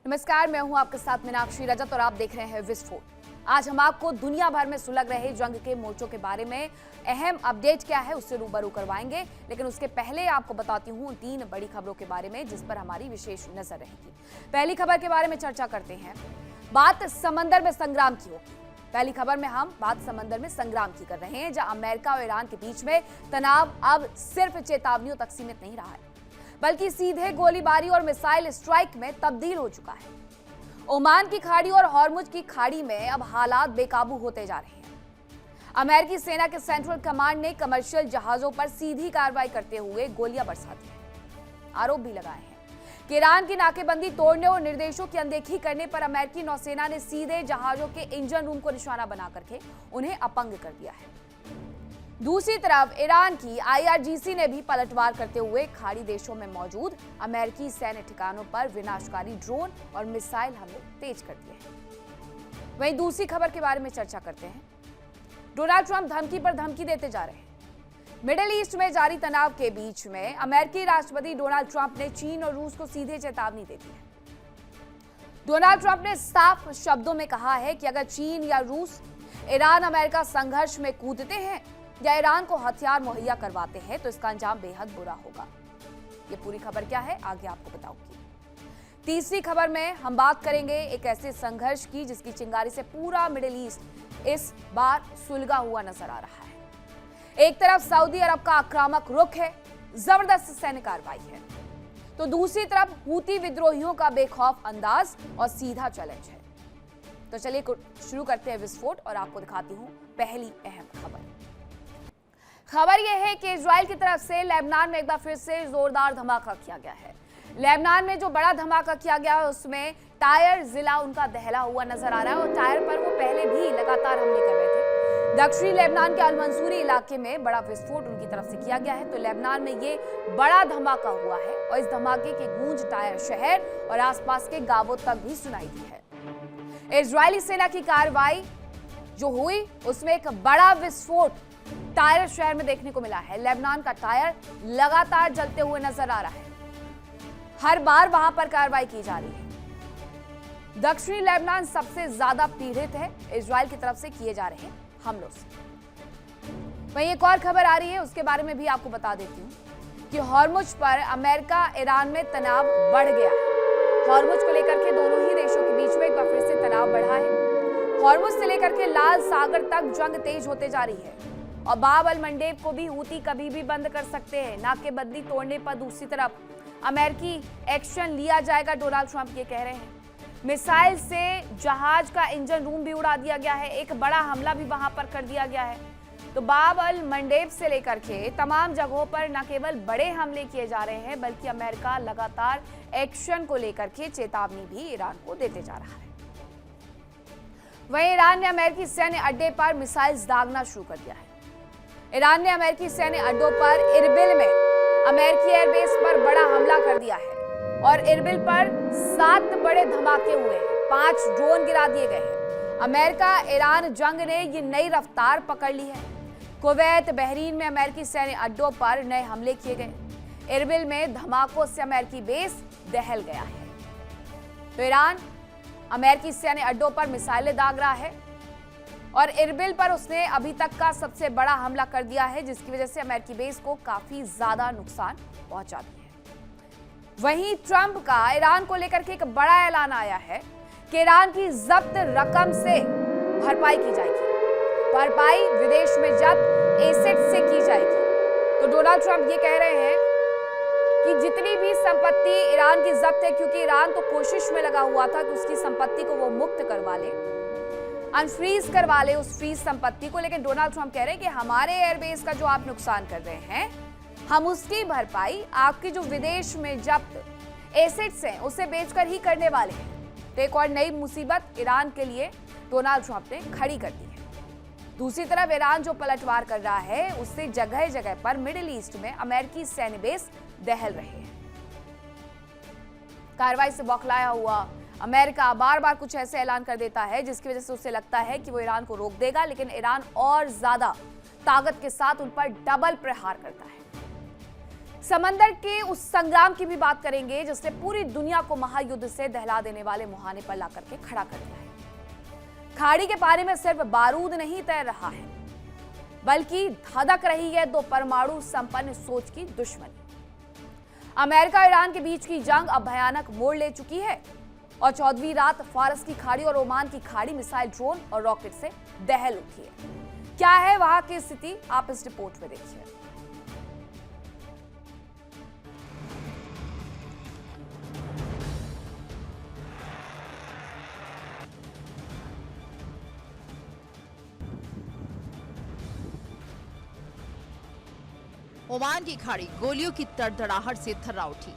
नमस्कार, मैं हूं आपके साथ मीनाक्षी रजत और आप देख रहे हैं विस्फोट। आज हम आपको दुनिया भर में सुलग रहे जंग के मोर्चों के बारे में अहम अपडेट क्या है उससे रूबरू करवाएंगे, लेकिन उसके पहले आपको बताती हूं 3 बड़ी खबरों के बारे में जिस पर हमारी विशेष नजर रहेगी। पहली खबर के बारे में चर्चा करते हैं। बात समंदर में संग्राम की होगी। पहली खबर में हम बात समंदर में संग्राम की कर रहे हैं, जहां अमेरिका और ईरान के बीच में तनाव अब सिर्फ चेतावनियों तक सीमित नहीं रहा है, बल्कि सीधे गोलीबारी और मिसाइल स्ट्राइक में तब्दील हो चुका है। ओमान की खाड़ी और हॉर्मुज की खाड़ी में अब हालात बेकाबू होते जा रहे हैं। अमेरिकी सेना के सेंट्रल कमांड ने कमर्शियल जहाजों पर सीधी कार्रवाई करते हुए गोलियां बरसा दी हैं। आरोप भी लगाए हैं कि ईरान की नाकेबंदी तोड़ने और निर्देशों की अनदेखी करने पर अमेरिकी नौसेना ने सीधे जहाजों के इंजन रूम को निशाना बना करके उन्हें अपंग कर दिया है। दूसरी तरफ ईरान की IRGC ने भी पलटवार करते हुए खाड़ी देशों में मौजूद अमेरिकी सैन्य ठिकानों पर विनाशकारी ड्रोन और मिसाइल हमले तेज कर दिए हैं। वहीं दूसरी खबर के बारे में चर्चा करते हैं। डोनाल्ड ट्रंप धमकी पर धमकी देते जा रहे हैं। मिडिल ईस्ट में जारी तनाव के बीच में अमेरिकी राष्ट्रपति डोनाल्ड ट्रंप ने चीन और रूस को सीधे चेतावनी दे दी है। डोनाल्ड ट्रंप ने साफ शब्दों में कहा है कि अगर चीन या रूस ईरान अमेरिका संघर्ष में कूदते हैं या ईरान को हथियार मुहैया करवाते हैं तो इसका अंजाम बेहद बुरा होगा। ये पूरी खबर क्या है आगे आपको बताऊंगी। तीसरी खबर में हम बात करेंगे एक ऐसे संघर्ष की जिसकी चिंगारी से पूरा मिडिल ईस्ट इस बार सुलगा हुआ नजर आ रहा है। एक तरफ सऊदी अरब का आक्रामक रुख है, जबरदस्त सैन्य कार्रवाई है, तो दूसरी तरफ हूती विद्रोहियों का बेखौफ अंदाज और सीधा चैलेंज है। तो चलिए शुरू करते हैं विस्फोट और आपको दिखाती हूं पहली अहम खबर। खबर यह है कि इजराइल की तरफ से लेबनान में एक बार फिर से जोरदार धमाका किया गया है। लेबनान में जो बड़ा धमाका किया गया है उसमें टायर जिला उनका दहला हुआ नजर आ रहा है और टायर पर वो पहले भी लगातार हमले कर रहे थे। दक्षिणी लेबनान के अल-मंसूरी इलाके में बड़ा विस्फोट उनकी तरफ से किया गया है, तो लेबनान में ये बड़ा धमाका हुआ है और इस धमाके की गूंज टायर शहर और आसपास के गांवों तक भी सुनाई दी है। इजरायली सेना की कार्रवाई जो हुई उसमें एक बड़ा विस्फोट टायर शहर में देखने को मिला है। लेबनान का टायर लगातार जलते हुए नजर आ रहा है। हर बार वहां पर कार्रवाई की जा रही है। दक्षिणी लेबनान सबसे ज्यादा पीड़ित है इजराइल की तरफ से किए जा रहे हमलों से। वहीं एक और खबर आ रही है, उसके बारे में भी आपको बता देती हूं कि हॉर्मुज पर अमेरिका ईरान में तनाव बढ़ गया है। हॉर्मुज को लेकर के दोनों ही देशों के बीच में एक बार फिर से तनाव बढ़ा है। हॉर्मुज से लेकर के लाल सागर तक जंग तेज होते जा रही है और बाब अल मंडेब को भी हूती कभी भी बंद कर सकते हैं नाकेबंदी तोड़ने पर। दूसरी तरफ अमेरिकी एक्शन लिया जाएगा, डोनाल्ड ट्रंप ये कह रहे हैं। मिसाइल से जहाज का इंजन रूम भी उड़ा दिया गया है, एक बड़ा हमला भी वहां पर कर दिया गया है। तो बाब अल मंडेब से लेकर के तमाम जगहों पर न केवल बड़े हमले किए जा रहे हैं बल्कि अमेरिका लगातार एक्शन को लेकर के चेतावनी भी ईरान को देते जा रहा है। वहीं ईरान ने अमेरिकी सैन्य अड्डे पर मिसाइल दागना शुरू कर दिया है। ईरान ने अमेरिकी सैन्य अड्डों पर इरबिल में अमेरिकी एयरबेस पर बड़ा हमला कर दिया है और इरबिल पर 7 बड़े धमाके हुए हैं, 5 ड्रोन गिरा दिए गए हैं। अमेरिका ईरान जंग ने ये नई रफ्तार पकड़ ली है। कुवैत, बहरीन में अमेरिकी सैन्य अड्डों पर नए हमले किए गए। इरबिल में धमाकों से अमेरिकी बेस दहल गया है। तो ईरान अमेरिकी सैन्य अड्डों पर मिसाइलें दाग रहा है और इरबिल पर उसने अभी तक का सबसे बड़ा हमला कर दिया है, जिसकी वजह से अमेरिकी बेस को काफी ज्यादा नुकसान पहुंचा दिया है। वहीं ट्रंप का ईरान को लेकर के एक बड़ा ऐलान आया है कि ईरान की जब्त रकम से भरपाई की जाएगी। भरपाई विदेश में जब्त एसेट से की जाएगी। तो डोनाल्ड ट्रंप ये कह रहे हैं कि जितनी भी संपत्ति ईरान की जब्त है, क्योंकि ईरान तो कोशिश में लगा हुआ था कि उसकी संपत्ति को वो मुक्त करवा ले, अनफ्रीज करवा ले उस फ्रीज संपत्ति को, लेकिन डोनाल्ड ट्रंप कह रहे हैं कि हमारे एयरबेस का जो आप नुकसान कर रहे हैं हम उसकी भरपाई आपकी जो विदेश में जब्त एसेट्स हैं उसे बेचकर ही करने वाले हैं। तो एक और नई मुसीबत ईरान के लिए डोनाल्ड ट्रंप ने खड़ी कर दी है। दूसरी तरफ ईरान जो पलटवार कर रहा है उससे जगह जगह पर मिडिल ईस्ट में अमेरिकी सैन्य बेस दहल रहे हैं। कार्रवाई से बौखलाया हुआ अमेरिका बार बार कुछ ऐसे ऐलान कर देता है जिसकी वजह से उसे लगता है कि वो ईरान को रोक देगा, लेकिन ईरान और ज्यादा ताकत के साथ उन पर डबल प्रहार करता है। समंदर के उस संग्राम की भी बात करेंगे जिसने पूरी दुनिया को महायुद्ध से दहला देने वाले मुहाने पर ला करके खड़ा कर दिया है। खाड़ी के पारे में सिर्फ बारूद नहीं तैर रहा है, बल्कि धधक रही है दो परमाणु संपन्न सोच की दुश्मनी। अमेरिका और ईरान के बीच की जंग अब भयानक मोड़ ले चुकी है और 14वीं रात फारस की खाड़ी और ओमान की खाड़ी मिसाइल, ड्रोन और रॉकेट से दहल उठी है। क्या है वहां की स्थिति, आप इस रिपोर्ट में देखिए। ओमान की खाड़ी गोलियों की तड़तड़ाहट से थर्रा उठी।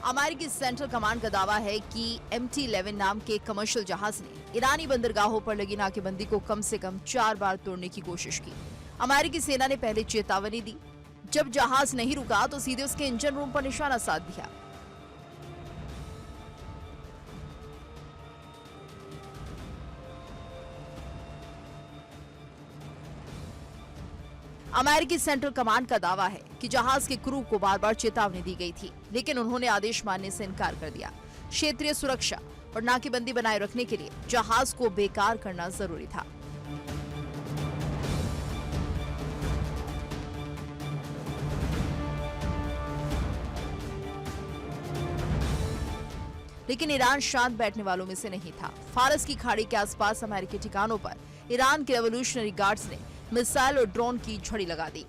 अमेरिकी सेंट्रल कमांड का दावा है कि MT-11 नाम के कमर्शियल जहाज ने ईरानी बंदरगाहों पर लगी नाकेबंदी को कम से कम 4 बार तोड़ने की कोशिश की। अमेरिकी सेना ने पहले चेतावनी दी, जब जहाज नहीं रुका तो सीधे उसके इंजन रूम पर निशाना साध दिया। अमेरिकी सेंट्रल कमांड का दावा है कि जहाज के क्रू को बार बार चेतावनी दी गई थी, लेकिन उन्होंने आदेश मानने से इनकार कर दिया। क्षेत्रीय सुरक्षा और नाकेबंदी बनाए रखने के लिए जहाज को बेकार करना जरूरी था। लेकिन ईरान शांत बैठने वालों में से नहीं था। फारस की खाड़ी के आसपास अमेरिकी ठिकानों पर ईरान के रेवोल्यूशनरी गार्ड्स ने मिसाइल और ड्रोन की झड़ी लगा दी।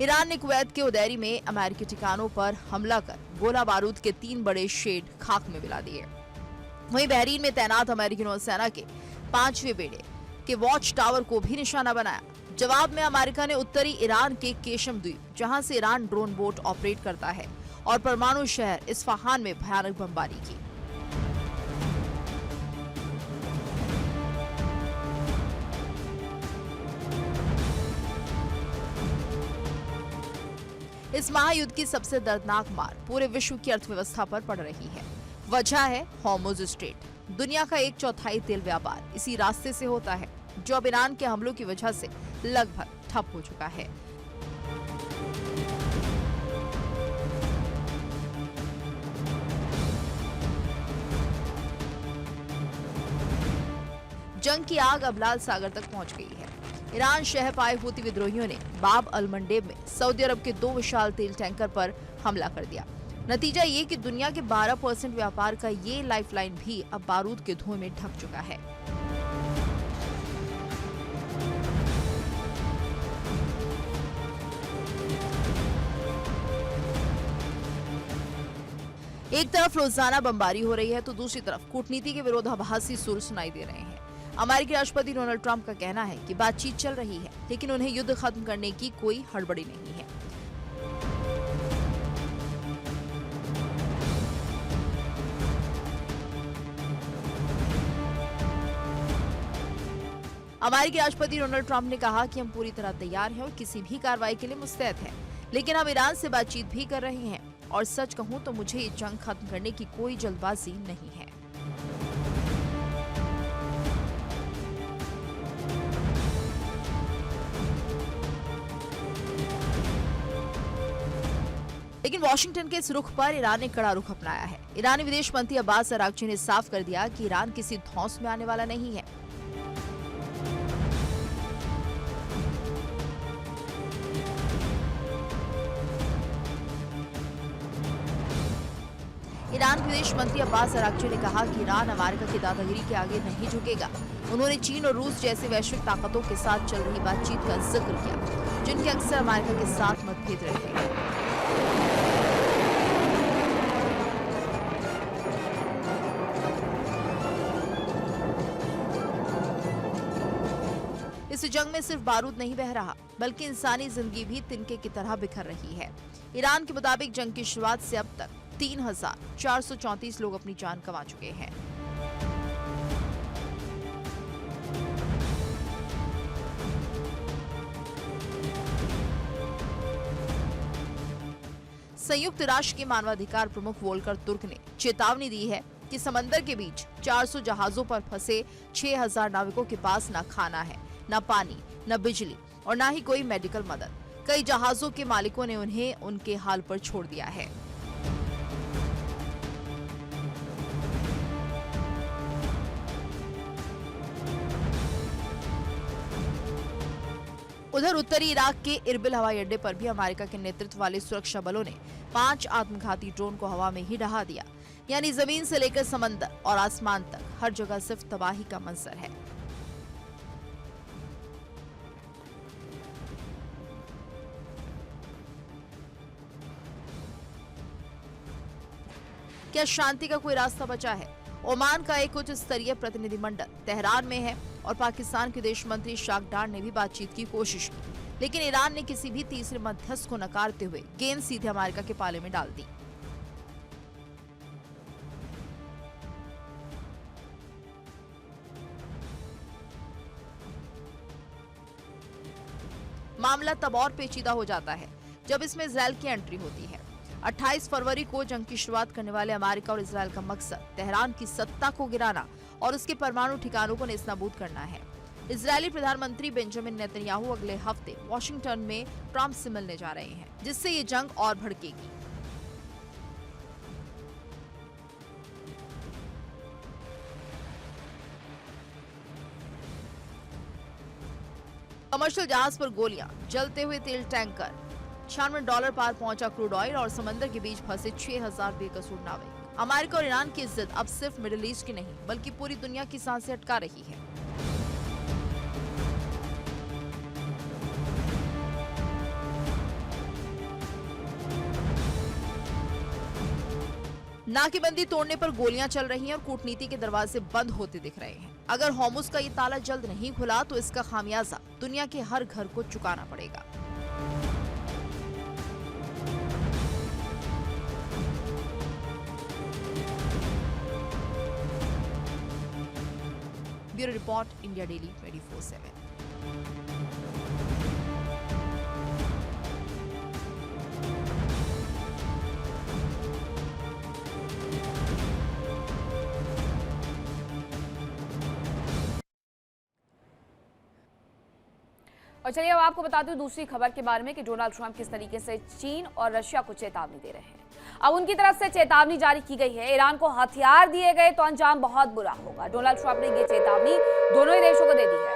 ईरान ने कुवैत के उदैरी में अमेरिकी ठिकानों पर हमला कर गोला बारूद के 3 बड़े शेड खाक में मिला दिए। वहीं बहरीन में तैनात अमेरिकी नौसेना के 5वें बेड़े के वॉच टावर को भी निशाना बनाया। जवाब में अमेरिका ने उत्तरी ईरान के केशम द्वीप, जहां से ईरान ड्रोन बोट ऑपरेट करता है, और परमाणु शहर इस्फहान में भयानक बमबारी की। इस महायुद्ध की सबसे दर्दनाक मार पूरे विश्व की अर्थव्यवस्था पर पड़ रही है। वजह है हॉर्मुज़ स्ट्रेट। दुनिया का 1/4 तेल व्यापार इसी रास्ते से होता है, जो अब ईरान के हमलों की वजह से लगभग ठप हो चुका है। जंग की आग अब लाल सागर तक पहुंच गई है। ईरान शह पाए हूती विद्रोहियों ने बाब अल मंडेब में सऊदी अरब के 2 विशाल तेल टैंकर पर हमला कर दिया। नतीजा ये कि दुनिया के 12% व्यापार का ये लाइफलाइन भी अब बारूद के धुएं में ढक चुका है। एक तरफ रोजाना बमबारी हो रही है तो दूसरी तरफ कूटनीति के विरोधाभासी सुर सुनाई दे रहे हैं। अमेरिकी राष्ट्रपति डोनाल्ड ट्रंप का कहना है कि बातचीत चल रही है, लेकिन उन्हें युद्ध खत्म करने की कोई हड़बड़ी नहीं है। अमेरिकी राष्ट्रपति डोनाल्ड ट्रंप ने कहा कि हम पूरी तरह तैयार हैं और किसी भी कार्रवाई के लिए मुस्तैद हैं, लेकिन हम ईरान से बातचीत भी कर रहे हैं और सच कहूं तो मुझे ये जंग खत्म करने की कोई जल्दबाजी नहीं है। लेकिन वॉशिंगटन के इस रुख पर ईरान ने कड़ा रुख अपनाया है। ईरानी विदेश मंत्री अब्बास अरागची ने साफ कर दिया कि ईरान किसी धौंस में आने वाला नहीं है। ईरान के विदेश मंत्री अब्बास अरागची ने कहा कि ईरान अमेरिका की दादागिरी के आगे नहीं झुकेगा। उन्होंने चीन और रूस जैसे वैश्विक ताकतों के साथ चल रही बातचीत का जिक्र किया, जिनके अक्सर अमेरिका के साथ मतभेद रहे हैं। इस जंग में सिर्फ बारूद नहीं बह रहा, बल्कि इंसानी जिंदगी भी तिनके की तरह बिखर रही है। ईरान के मुताबिक जंग की शुरुआत से अब तक 3,434 लोग अपनी जान गंवा चुके हैं। संयुक्त राष्ट्र के मानवाधिकार प्रमुख वोल्कर तुर्क ने चेतावनी दी है कि समंदर के बीच 400 जहाजों पर फंसे 6000 नाविकों के पास न खाना है, न पानी, न बिजली और न ही कोई मेडिकल मदद। कई जहाजों के मालिकों ने उन्हें उनके हाल पर छोड़ दिया है। उधर उत्तरी इराक के इरबिल हवाई अड्डे पर भी अमेरिका के नेतृत्व वाले सुरक्षा बलों ने 5 आत्मघाती ड्रोन को हवा में ही ढहा दिया। यानी जमीन से लेकर समंदर और आसमान तक हर जगह सिर्फ तबाही का मंजर है। क्या शांति का कोई रास्ता बचा है? ओमान का एक उच्च स्तरीय प्रतिनिधिमंडल तेहरान में है और पाकिस्तान के विदेश मंत्री शाख डार ने भी बातचीत की कोशिश की, लेकिन ईरान ने किसी भी तीसरे मध्यस्थ को नकारते हुए गेंद सीधे अमेरिका के पाले में डाल दी। मामला तब और पेचीदा हो जाता है जब इसमें इजरायल की एंट्री होती है। 28 फरवरी को जंग की शुरुआत करने वाले अमेरिका और इजरायल का मकसद तेहरान की सत्ता को गिराना और उसके परमाणु ठिकानों को नेस्तनाबूद करना है। इजरायली प्रधानमंत्री बेंजामिन नेतन्याहू अगले हफ्ते वॉशिंगटन में ट्रंप से मिलने जा रहे हैं, जिससे ये जंग और भड़केगी। कमर्शियल जहाज पर गोलियां, जलते हुए तेल टैंकर, $96 पार पहुंचा क्रूड ऑयल और समंदर के बीच फंसे 6000 बेकसूर नाविक। अमेरिका और ईरान की जिद अब सिर्फ मिडिल ईस्ट की नहीं बल्कि पूरी दुनिया की सांसें अटका रही है। नाकेबंदी तोड़ने पर गोलियां चल रही हैं और कूटनीति के दरवाजे बंद होते दिख रहे हैं। अगर होर्मुज का ये ताला जल्द नहीं खुला तो इसका खामियाजा दुनिया के हर घर को चुकाना पड़ेगा। Bureau report, India daily 24/7। और चलिए अब आपको बताती हूँ दूसरी खबर के बारे में कि डोनाल्ड ट्रंप किस तरीके से चीन और रशिया को चेतावनी दे रहे हैं। अब उनकी तरफ से चेतावनी जारी की गई है, ईरान को हथियार दिए गए तो अंजाम बहुत बुरा होगा। डोनाल्ड ट्रंप ने ये चेतावनी दोनों ही देशों को दे दी है।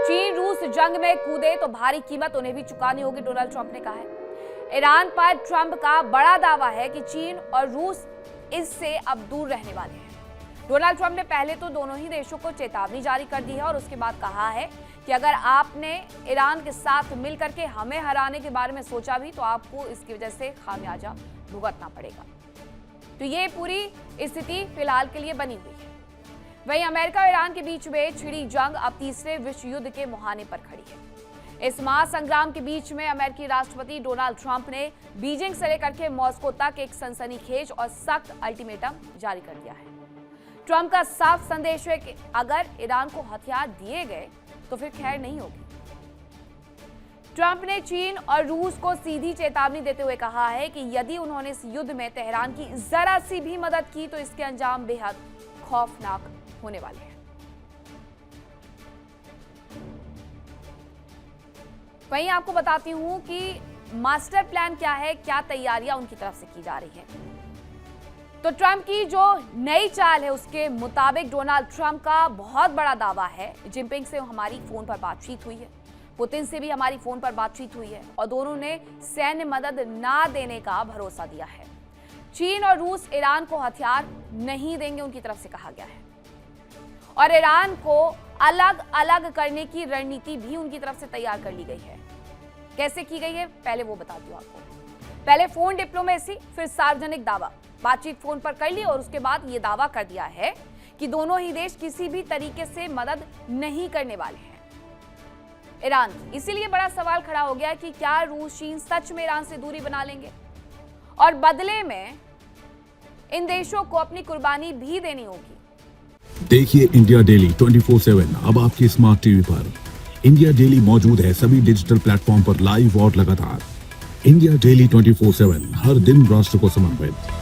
चीन रूस जंग में कूदे तो भारी कीमत उन्हें भी चुकानी होगी, डोनाल्ड ट्रंप ने कहा है। ईरान पर ट्रंप का बड़ा दावा है कि चीन और रूस इससे अब दूर रहने वाले हैं। डोनाल्ड ट्रंप ने पहले तो दोनों ही देशों को चेतावनी जारी कर दी है और उसके बाद कहा है कि अगर आपने ईरान के साथ मिलकर के हमें हराने के बारे में सोचा भी तो आपको इसकी वजह से खामियाजा भुगतना पड़ेगा। तो ये पूरी स्थिति फिलहाल के लिए बनी हुई है। वहीं अमेरिका और ईरान के बीच में छिड़ी जंग अब तीसरे विश्व युद्ध के मुहाने पर खड़ी है। इस महासंग्राम के बीच में अमेरिकी राष्ट्रपति डोनाल्ड ट्रंप ने बीजिंग से लेकर के मॉस्को तक एक सनसनीखेज और सख्त अल्टीमेटम जारी कर दिया है। ट्रंप का साफ संदेश है कि अगर ईरान को हथियार दिए गए तो फिर खैर नहीं होगी। ट्रंप ने चीन और रूस को सीधी चेतावनी देते हुए कहा है कि यदि उन्होंने इस युद्ध में तेहरान की जरा सी भी मदद की तो इसके अंजाम बेहद खौफनाक होने वाले हैं। वहीं आपको बताती हूं कि मास्टर प्लान क्या है, क्या तैयारियां उनकी तरफ से की जा रही है। तो ट्रंप की जो नई चाल है उसके मुताबिक डोनाल्ड ट्रंप का बहुत बड़ा दावा है, जिनपिंग से हमारी फोन पर बातचीत हुई है, पुतिन से भी हमारी फोन पर बातचीत हुई है और दोनों ने सैन्य मदद ना देने का भरोसा दिया है। चीन और रूस ईरान को हथियार नहीं देंगे, उनकी तरफ से कहा गया है। और ईरान को अलग अलग करने की रणनीति भी उनकी तरफ से तैयार कर ली गई है। कैसे की गई है पहले वो बताती हूँ आपको। पहले फोन डिप्लोमेसी, फिर सार्वजनिक दावा। बातचीत फोन पर कर ली और उसके बाद ये दावा कर दिया है कि दोनों ही देश किसी भी तरीके से मदद नहीं करने वाले हैं ईरान की। इसीलिए बड़ा सवाल खड़ा हो गया कि क्या रूस चीन सच में ईरान से दूरी बना लेंगे और बदले में इन देशों को अपनी कुर्बानी भी देनी होगी। देखिए इंडिया डेली 24/7 अब आपके स्मार्ट टीवी पर। इंडिया डेली मौजूद है सभी डिजिटल प्लेटफॉर्म पर लाइव और लगातार। इंडिया डेली 24/7 हर दिन राष्ट्र को समर्पित।